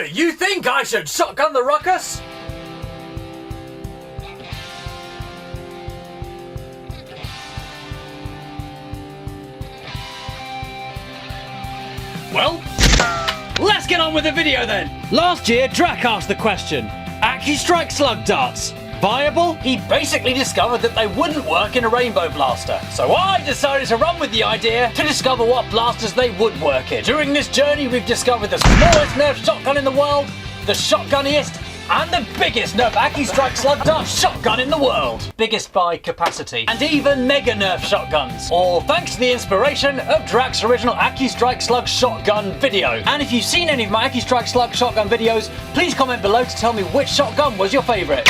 Do you think I should shotgun the Rukkus? Well, let's get on with the video then. Last year, Drac asked the question, Accustrike Slug darts, viable? He basically discovered that they wouldn't work in a rainbow blaster. So I decided to run with the idea to discover what blasters they would work in. During this journey, we've discovered the smallest Nerf shotgun in the world, the shotgunniest, and the biggest Nerf Accustrike Slug dart shotgun in the world. Biggest by capacity. And even mega Nerf shotguns. All thanks to the inspiration of Drac's original Accustrike Slug shotgun video. And if you've seen any of my Accustrike Slug shotgun videos, please comment below to tell me which shotgun was your favourite.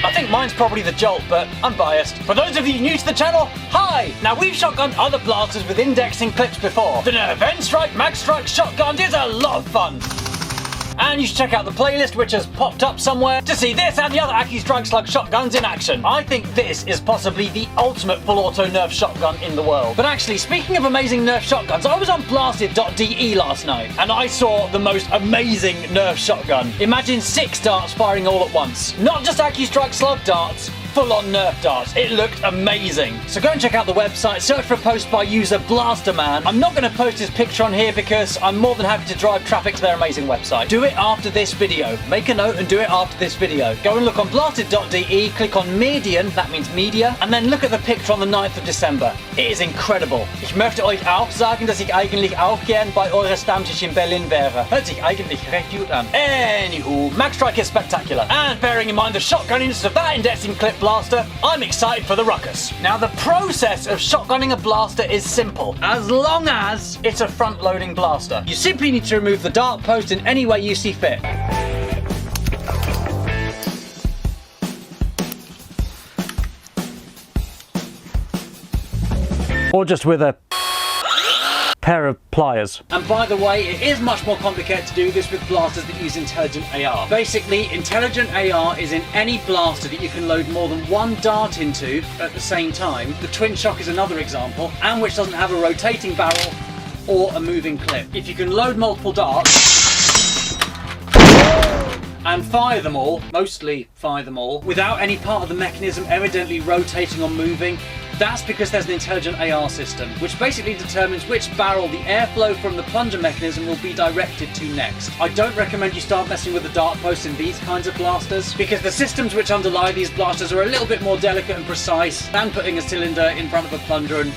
I think mine's probably the Jolt, but I'm biased. For those of you new to the channel, hi! Now we've shotgunned other blasters with indexing clips before. The Nerf N-Strike Mag Strike shotgun is a lot of fun. And you should check out the playlist which has popped up somewhere to see this and the other Accustrike Slug shotguns in action. I think this is possibly the ultimate full auto Nerf shotgun in the world. But actually, speaking of amazing Nerf shotguns, I was on blasted.de last night and I saw the most amazing Nerf shotgun. Imagine 6 darts firing all at once. Not just Accustrike Slug darts, full-on Nerf darts. It looked amazing. So go and check out the website, search for a post by user Blasterman. I'm not going to post his picture on here because I'm more than happy to drive traffic to their amazing website. Do it after this video. Make a note and do it after this video. Go and look on blasted.de, click on Medien, that means media, and then look at the picture on the 9th of December. It is incredible. Ich möchte euch auch sagen, dass ich eigentlich auch gern bei eurer Stammtisch in Berlin wäre. Hört sich eigentlich recht gut an. Anywho, Mag Strike is spectacular. And bearing in mind the shotgunniness of that indexing clip blaster, I'm excited for the Rukkus. Now the process of shotgunning a blaster is simple, as long as it's a front-loading blaster. You simply need to remove the dart post in any way you see fit. Or just with a pair of pliers. And by the way, it is much more complicated to do this with blasters that use intelligent AR. Basically, intelligent AR is in any blaster that you can load more than one dart into at the same time. The twin shock is another example, and which doesn't have a rotating barrel or a moving clip. If you can load multiple darts and fire them all, mostly fire them all, without any part of the mechanism evidently rotating or moving, that's because there's an intelligent AR system, which basically determines which barrel the airflow from the plunger mechanism will be directed to next. I don't recommend you start messing with the dart posts in these kinds of blasters, because the systems which underlie these blasters are a little bit more delicate and precise than putting a cylinder in front of a plunger and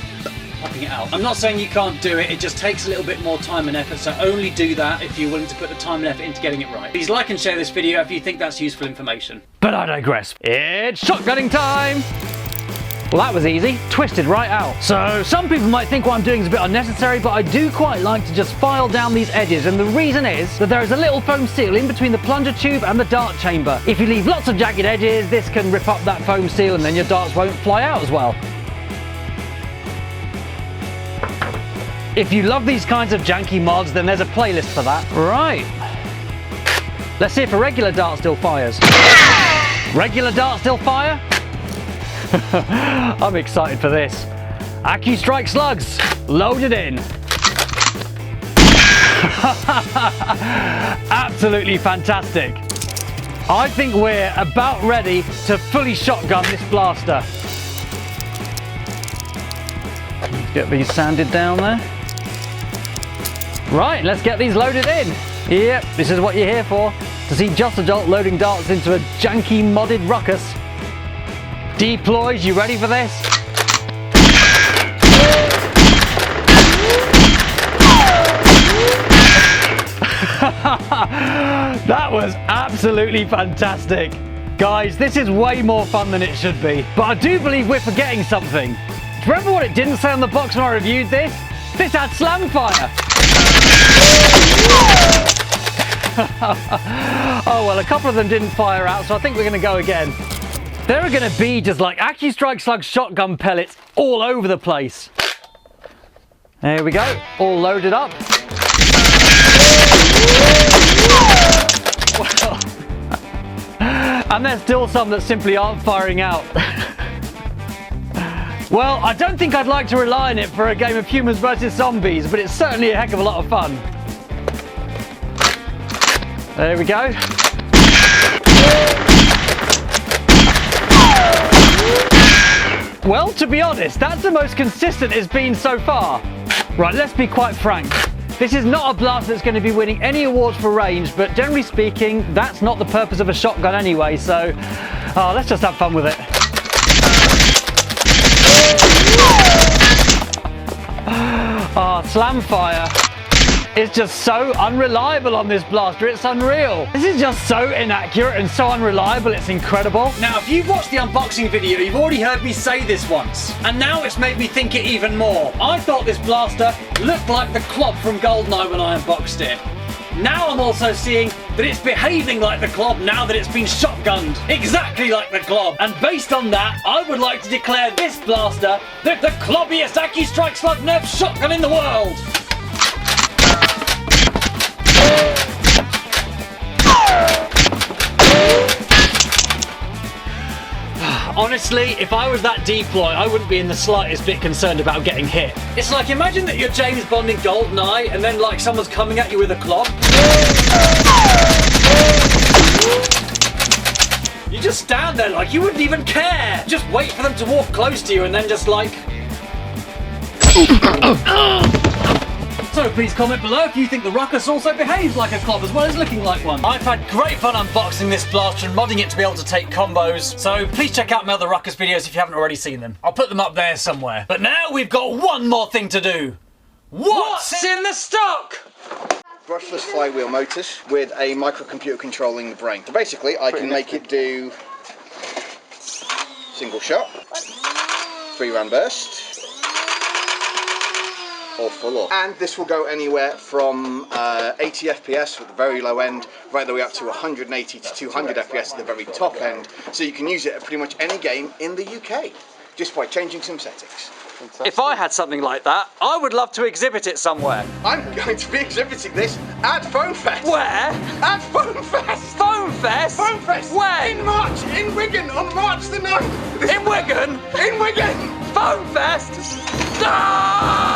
popping it out. I'm not saying you can't do it, it just takes a little bit more time and effort, so only do that if you're willing to put the time and effort into getting it right. Please like and share this video if you think that's useful information. But I digress. It's shotgunning time! Well, that was easy. Twisted right out. So some people might think what I'm doing is a bit unnecessary, but I do quite like to just file down these edges, and the reason is that there is a little foam seal in between the plunger tube and the dart chamber. If you leave lots of jagged edges, this can rip up that foam seal and then your darts won't fly out as well. If you love these kinds of janky mods, then there's a playlist for that. Right. Let's see if a regular dart still fires. Regular dart still fire? I'm excited for this. Accustrike Slugs, loaded in. Absolutely fantastic. I think we're about ready to fully shotgun this blaster. Let's get these sanded down there. Right, let's get these loaded in. Yep, this is what you're here for. To see Justajolt loading darts into a janky modded Rukkus. Deploys, you ready for this? That was absolutely fantastic. Guys, this is way more fun than it should be. But I do believe we're forgetting something. Remember what it didn't say on the box when I reviewed this? This had slam fire. Oh well, a couple of them didn't fire out, so I think we're going to go again. There are going to be just like Accustrike Slugs shotgun pellets all over the place. There we go, all loaded up. And there's still some that simply aren't firing out. Well, I don't think I'd like to rely on it for a game of humans versus zombies, but it's certainly a heck of a lot of fun. There we go. Well, to be honest, that's the most consistent it's been so far. Right, let's be quite frank. This is not a blaster that's going to be winning any awards for range, but generally speaking, that's not the purpose of a shotgun anyway, so let's just have fun with it. Slam fire is just so unreliable on this blaster, it's unreal. This is just so inaccurate and so unreliable, it's incredible. Now, if you've watched the unboxing video, you've already heard me say this once, and now it's made me think it even more. I thought this blaster looked like the Clob from GoldenEye when I unboxed it. Now I'm also seeing that it's behaving like the Clob now that it's been shotgunned. Exactly like the Clob. And based on that, I would like to declare this blaster the clobbiest Accustrike Slug Nerf shotgun in the world. Honestly, if I was that deploy, I wouldn't be in the slightest bit concerned about getting hit. It's like, imagine that you're James Bond in GoldenEye and then like someone's coming at you with a Clob. You just stand there like you wouldn't even care. Just wait for them to walk close to you and then just like... So please comment below if you think the Rukkus also behaves like a Clob as well as looking like one. I've had great fun unboxing this blaster and modding it to be able to take combos, so please check out my other Rukkus videos if you haven't already seen them. I'll put them up there somewhere. But now we've got one more thing to do. What's in the stock? Brushless flywheel motors with a microcomputer controlling the brain. So basically I can make it do single shot, 3-round burst, or full up. And this will go anywhere from 80 FPS at the very low end, right the way up to 180 to 200 FPS at the very top end. So you can use it at pretty much any game in the UK, just by changing some settings. Fantastic. If I had something like that, I would love to exhibit it somewhere. I'm going to be exhibiting this at Foam Fest. Where? At Foam Fest. Foam Fest? Foam Fest. When? In March, in Wigan, on March the 9th. In Wigan? In Wigan. Foam Fest? No!